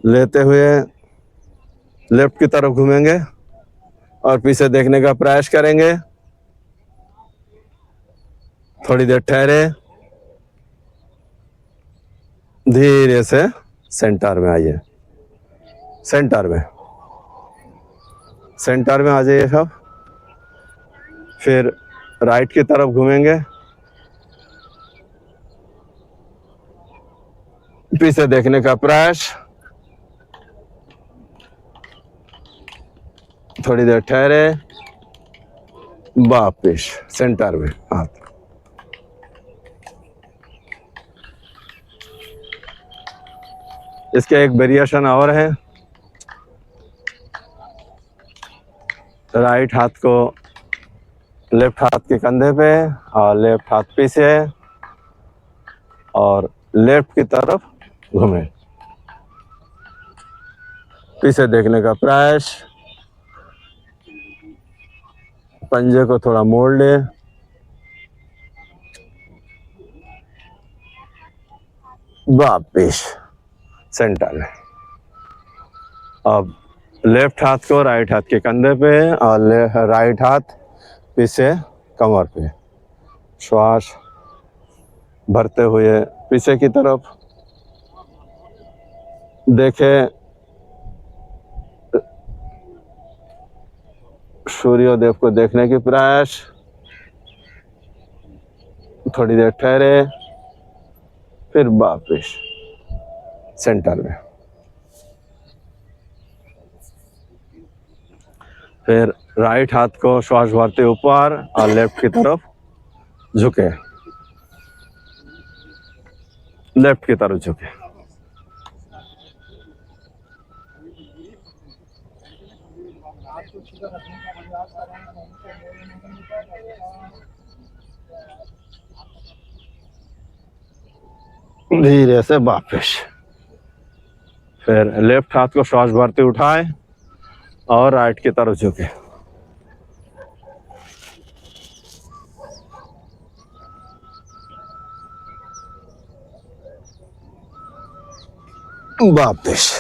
लेते हुए लेफ्ट की तरफ घूमेंगे और पीछे देखने का प्रयास करेंगे। थोड़ी देर ठहरे, धीरे से सेंटर में आइए। सेंटर में आ जाइए सब। फिर राइट की तरफ घूमेंगे, पीछे देखने का प्रयास। थोड़ी देर ठहरे, वापिस सेंटर में हाथ। इसके एक वेरिएशन और है। राइट हाथ को लेफ्ट हाथ के कंधे पे और लेफ्ट हाथ पीछे और लेफ्ट की तरफ घूमे, पीछे देखने का प्रयास। पंजे को थोड़ा मोड़ ले, वापिस सेंटर में। अब लेफ्ट हाथ को राइट हाथ के कंधे पे और राइट हाथ पीछे कमर पे। श्वास भरते हुए पीछे की तरफ देखे, सूर्योदय को देखने की प्रयास। थोड़ी देर ठहरे, फिर वापिस सेंटर में। फिर राइट हाथ को श्वास भरते ऊपर और लेफ्ट की तरफ झुके, लेफ्ट की तरफ झुके। धीरे से वापिस। फिर लेफ्ट हाथ को श्वास भरते उठाए और राइट की तरफ झुके। वापिस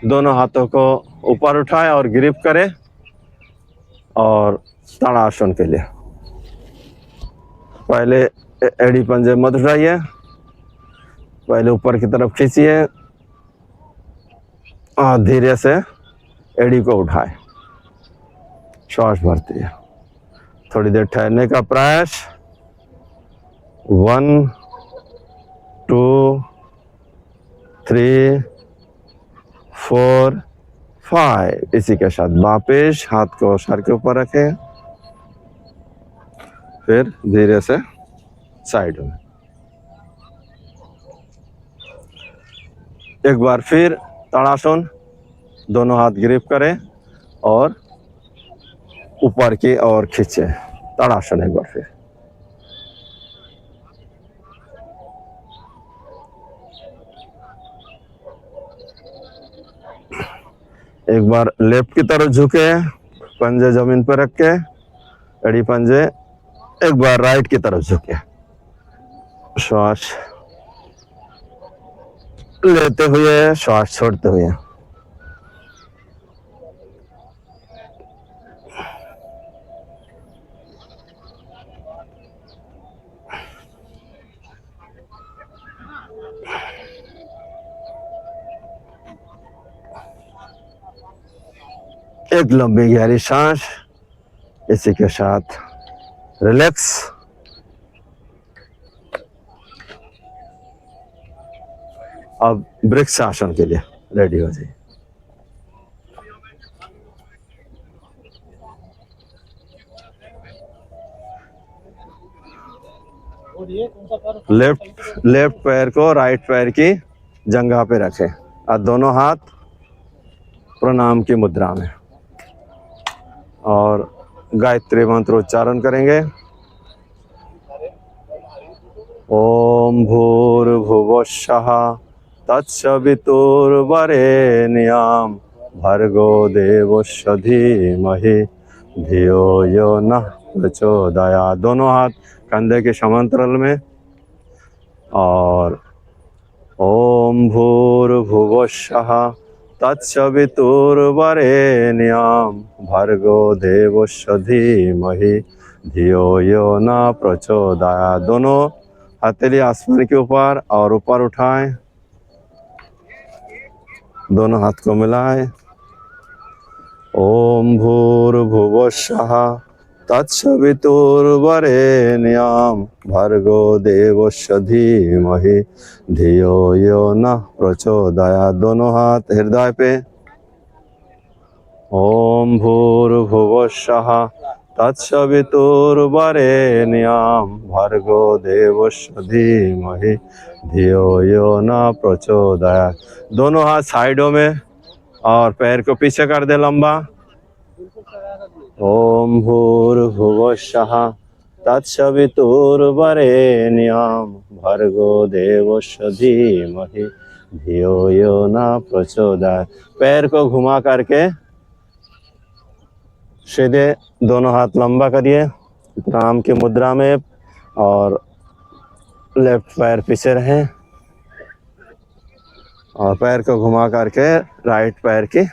दोनों हाथों को ऊपर उठाए और ग्रिप करें और ताड़ासन के लिए पहले एड़ी पंजे मत उठाइए, पहले ऊपर की तरफ खींचिए और धीरे से एड़ी को उठाए, श्वास भरती है। थोड़ी देर ठहरने का प्रयास। 1 2 3 4 5। इसी के साथ वापिस हाथ को सर के ऊपर रखें, फिर धीरे से साइड में। एक बार फिर ताड़ासन, दोनों हाथ ग्रिप करें और ऊपर की ओर खींचे। ताड़ासन एक बार फिर। एक बार लेफ्ट की तरफ झुके, पंजे जमीन पर रख के, एड़ी पंजे। एक बार राइट की तरफ झुके, श्वास लेते हुए श्वास छोड़ते हुए। एक लंबी गहरी सांस। इसी के साथ रिलैक्स। अब वृक्ष आसन के लिए रेडी हो जाइए। लेफ्ट पैर को राइट पैर की जंघा पे रखें और दोनों हाथ प्रणाम की मुद्रा में और गायत्री मंत्र उच्चारण करेंगे। ओम भूर्भुवस्सुः तत्सवितुर्वरेण्यं भर्गो देवस्य धीमहि धियो यो नः प्रचोदयात्। दोनों हाथ कंधे के समांतराल में और ओम भू भूर्भुवस्सुः तत्सवितुर्वरेण्यं भर्गो देवस्य धीमहि धियो यो न प्रचोदयात्। दोनों हथेली आसमान के ऊपर और ऊपर उठाएं, दोनों हाथ को मिलाएं। ओम भूर्भुवस्सुः तत्सवितुर्वरेण्यं भर्गो देवस्य धीमहि धियो यो न प्रचोदयात्। दोनों हाथ हृदय पे। ओम भूर्भुवस्सुः तत्सवितुर्वरेण्यं भर्गो देवस्य धीमहि धियो यो न प्रचोदयात्। दोनों हाथ साइडों में और पैर को पीछे कर दे लंबा। ओम भूर्भुवस्सुः तत्सवितुर्वरेण्यं भर्गो देवस्य धीमहि धियो यो न प्रचोदयात्। पैर को घुमा करके सीधे दोनों हाथ लंबा करिए प्रणाम की मुद्रा में और लेफ्ट पैर पीछे रहे और पैर को घुमा करके राइट पैर की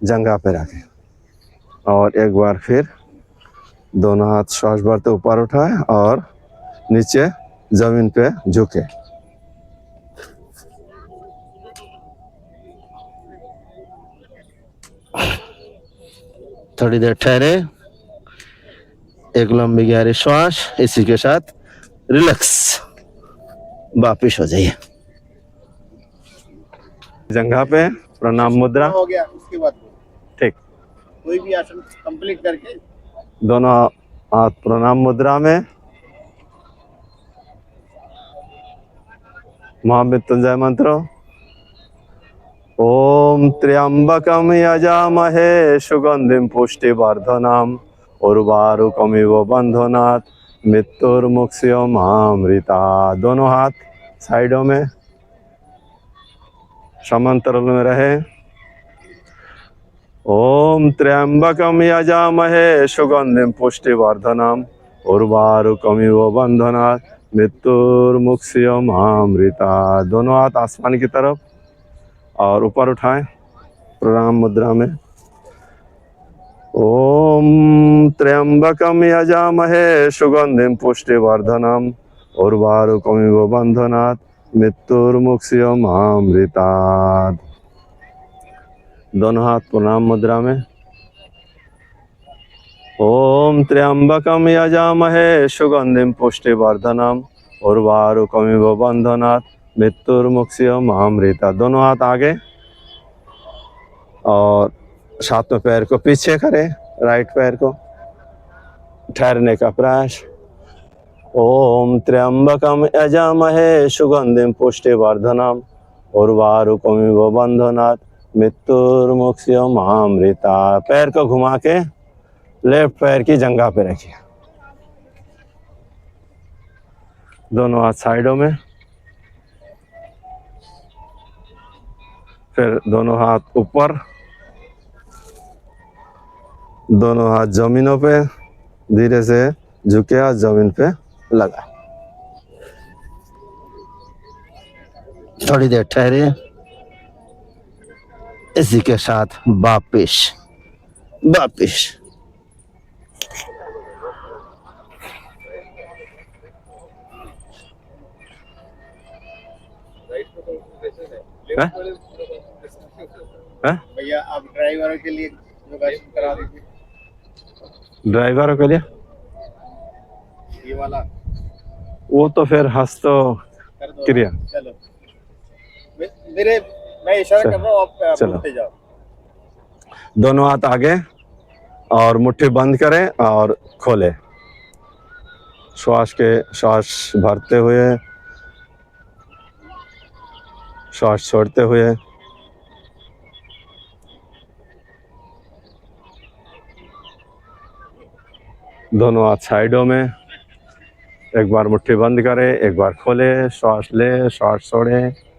जंघा पे रखें और एक बार फिर दोनों हाथ श्वास भरते ऊपर उठाए और नीचे जमीन पे झुके। थोड़ी देर ठहरे, एक लंबी गहरी श्वास, इसी के साथ रिलैक्स वापिस हो जाइए। जंघा पे प्रणाम मुद्रा हो गया। उसके बाद ठीक, कोई भी आसन कंप्लीट करके दोनों हाथ प्रणाम मुद्रा में। महामृत्युंजय मंत्र। ओम त्र्यंबकम यजामहे सुगंधिम पुष्टिवर्धनम उर्वारुकमिव बंधनात् मृत्युर्मुक्षयमामृतात्। दोनों हाथ साइडों में समांतराल में रहे। ओम त्र्यंबकम यजामहे सुगंधिम पुष्टिवर्धनम उर्वारुकमिव बंधनात् मृत्युर्मुक्षयमामृतात्। दोनों हाथ आसमान की तरफ और ऊपर उठाएं प्रणाम मुद्रा में। ओम त्र्यंबकम यजामहे सुगंधिम पुष्टिवर्धनम उर्वारुकमिव बंधनात् मृत्युर्मुक्षयमामृतात्। दोनों हाथ प्रणाम मुद्रा में। ओम त्र्यंबकम यजामहे सुगंधिम पुष्टिवर्धनम उर्वारुकमिव बंधनात् मृत्युर्मुक्षयमामृतात्। दोनों हाथ आगे और साथ में पैर को पीछे करें, राइट पैर को ठहरने का प्रयास। ओम त्र्यंबकम यजामहे सुगंधिम पुष्टिवर्धनम उर्वारुकमिव बंधनात् मृत्युर्मुक्षयमामृतात्। पैर को घुमा के लेफ्ट पैर की जंघा पे रखिए, दोनों हाथ साइडों में। फिर दोनों हाथ ऊपर, दोनों हाथ जमीनों पे धीरे से झुके हाथ जमीन पे लगा। थोड़ी देर ठहरे, इसी के साथ वापिस। भैया आप ड्राइवरों के लिए योगासन करा दीजिए। ड्राइवरों के लिए ये वाला वो तो फिर हस्त कर दो। क्रिया। चलो मैं इशारा कर रहा हूँ, आप चलो। बोलते जाओ। दोनों हाथ आगे और मुट्ठी बंद करें और खोले। श्वास भरते हुए, श्वास छोड़ते हुए। दोनों हाथ साइडों में। एक बार मुट्ठी बंद करें, एक बार खोले, श्वास ले, श्वास छोड़े।